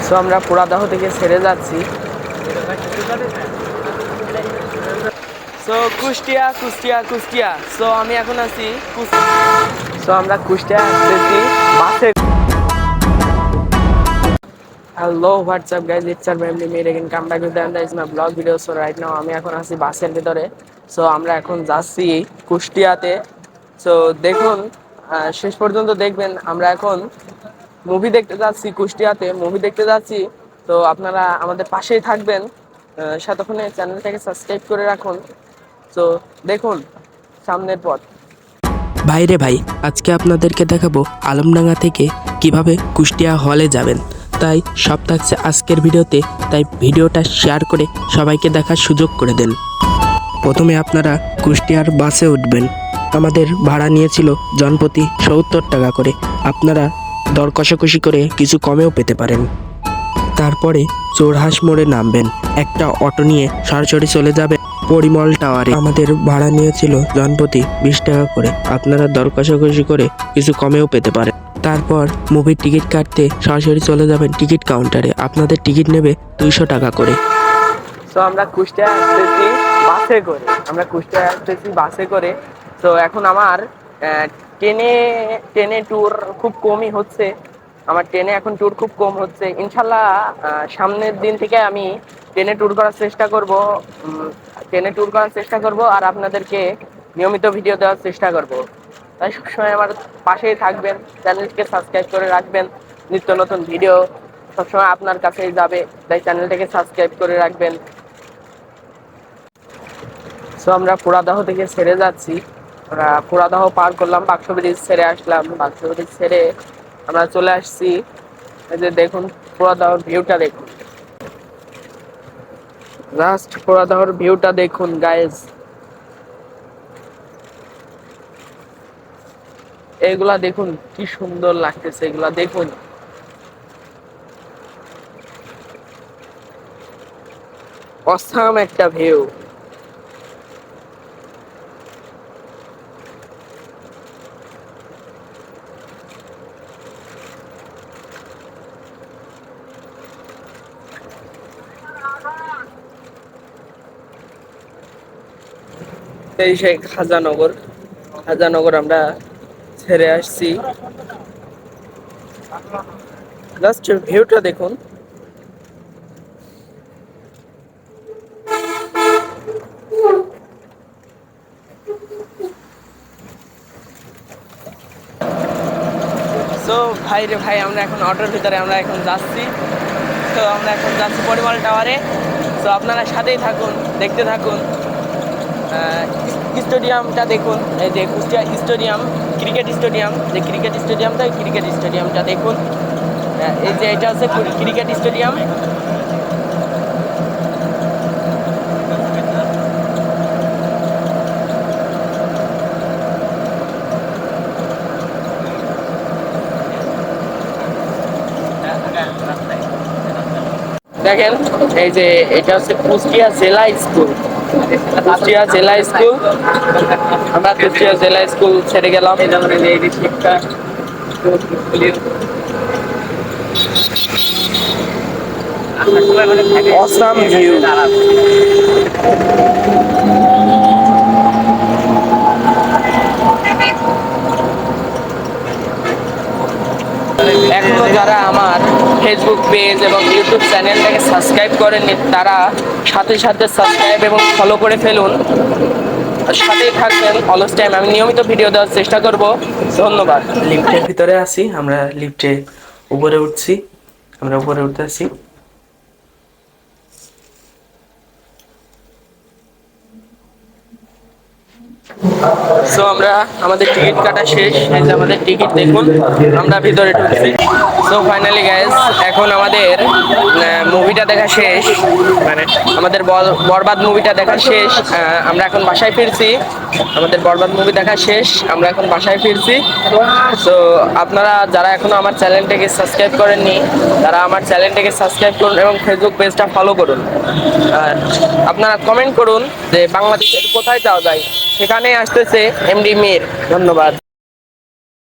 So আমরা পোড়াদহ থেকে ছেড়ে যাচ্ছি। সো কুষ্টিয়া কুষ্টিয়া কুষ্টিয়া। সো আমি এখন আছি সো আমরা কুষ্টিয়া আসতেছি বাসে। Hello what's up guys, it's our family made again come back with the is my blog video. So right now আমি এখন আছি বাসের ভিতরে। সো আমরা এখন যাচ্ছি কুষ্টিয়াতে। সো দেখুন, শেষ পর্যন্ত দেখবেন। আমরা এখন মুভি দেখতে যাচ্ছি, কুষ্টিয়াতে মুভি দেখতে যাচ্ছি। তো আপনারা আমাদের পাশেই থাকবেন, সাথে চ্যানেলটাকে সাবস্ক্রাইব করে রাখুন। তো দেখুন সামনের পথ। ভাইরে ভাই, আজকে আপনাদেরকে দেখাবো আলমডাঙ্গা থেকে কিভাবে কুষ্টিয়া হলে যাবেন। তাই সব থাকছে আজকের ভিডিওতে, তাই ভিডিওটা শেয়ার করে সবাইকে দেখার সুযোগ করে দেন। প্রথমে আপনারা কুষ্টিয়ার বাসে উঠবেন। আমাদের ভাড়া নিয়েছিল জনপ্রতি 70 টাকা করে। আপনারা দর কষাকষি করে কিছু কমেও পেতে পারেন। তারপরে চোরহাঁস মোড়ে নামবেন, একটা অটো নিয়ে সরাসরি চলে যাবে পরিমল টাওয়ারে। আমাদের ভাড়া নিয়েছিল জনপ্রতি 20 টাকা করে। আপনারা দর কষাকষি করে কিছু কমেও পেতে পারেন। তারপর মুভির টিকিট কাটতে সরাসরি চলে যাবেন টিকিট কাউন্টারে। আপনাদের টিকিট নেবে 200 টাকা করে। সো আমরা কুষ্টিয়া আসতেছি বাসে করে। তো এখন আমার ট্রেনে ট্রেনে ট্যুর খুব কমই হচ্ছে। আমার ট্রেনে এখন ট্যুর খুব কম হচ্ছে। ইনশাল্লাহ সামনের দিন থেকে আমি ট্রেনে ট্যুর করার চেষ্টা করব আর আপনাদেরকে নিয়মিত ভিডিও দেওয়ার চেষ্টা করব। তাই সবসময় আমার পাশেই থাকবেন, চ্যানেলটিকে সাবস্ক্রাইব করে রাখবেন। নিত্য নতুন ভিডিও সবসময় আপনার কাছেই যাবে, তাই চ্যানেলটাকে সাবস্ক্রাইব করে রাখবেন। সো আমরা পোড়াদহ থেকে ছেড়ে যাচ্ছি। আমরা পোড়াদহ পার করলাম, বাক্স ব্রিজ ছেড়ে আসলাম। বাক্স ব্রিজ ছেড়ে আমরা চলে আসছি। এই যে দেখুন পোড়াদহর ভিউটা দেখুন, জাস্ট পোড়াদহর ভিউটা দেখুন গাইজ। এগুলা দেখুন কি সুন্দর লাগতেছে, এগুলা দেখুন। অসাম একটা ভিউ। এই সেই খাজানগর আমরা ছেড়ে আসছি। জাস্ট ভিউটা দেখুন। সো ভাই রে ভাই, আমরা এখন অটোর ভিতরে আমরা এখন যাচ্ছি। তো আমরা এখন যাচ্ছি পরিমল টাওয়ারে। তো আপনারা সাথেই থাকুন, দেখতে থাকুন। স্টেডিয়ামটা দেখুন, এই যে কুষ্টিয়া স্টেডিয়াম, ক্রিকেট স্টেডিয়ামটা দেখুন। এই যে এটা হচ্ছে ক্রিকেট স্টেডিয়াম। দেখেন এই যে এটা হচ্ছে কুষ্টিয়া জেলা স্কুল। আমরা কুষ্টিয়া জেলা স্কুল ছেড়ে গেলাম। Awesome view. এখনো যারা আমার ফেসবুক পেজ এবং ইউটিউব চ্যানেলটাকে সাবস্ক্রাইব করেননি, তারা সাথে সাবস্ক্রাইব এবং ফলো করে ফেলুন। সাথেই থাকবেন অলস টাইম। আমি নিয়মিত ভিডিও দেওয়ার চেষ্টা করব। ধন্যবাদ। লিফটের ভিতরে আছি আমরা, লিফটে উপরে উঠছি, আমরা উপরে উঠতেছি। সো আমরা আমাদের টিকিট কাটা শেষ। এই যে আমাদের টিকিট দেখুন, আমরা ভিতরে ঢুকছি। সো ফাইনালি গাইজ, এখন আমাদের মুভিটা দেখা শেষ, মানে আমাদের বরবাদ মুভিটা দেখা শেষ। আমরা এখন বাসায় ফিরছি। আমাদের বরবাদ মুভি দেখা শেষ, আমরা এখন বাসায় ফিরছি। সো আপনারা যারা এখনো আমার চ্যানেলটাকে সাবস্ক্রাইব করেননি, তারা আমার চ্যানেলটাকে সাবস্ক্রাইব করুন এবং ফেসবুক পেজটা ফলো করুন। আর আপনারা কমেন্ট করুন যে বাংলাদেশের কোথায় যাওয়া যায়, সেখানে আসতেছে এমডি মির। ধন্যবাদ।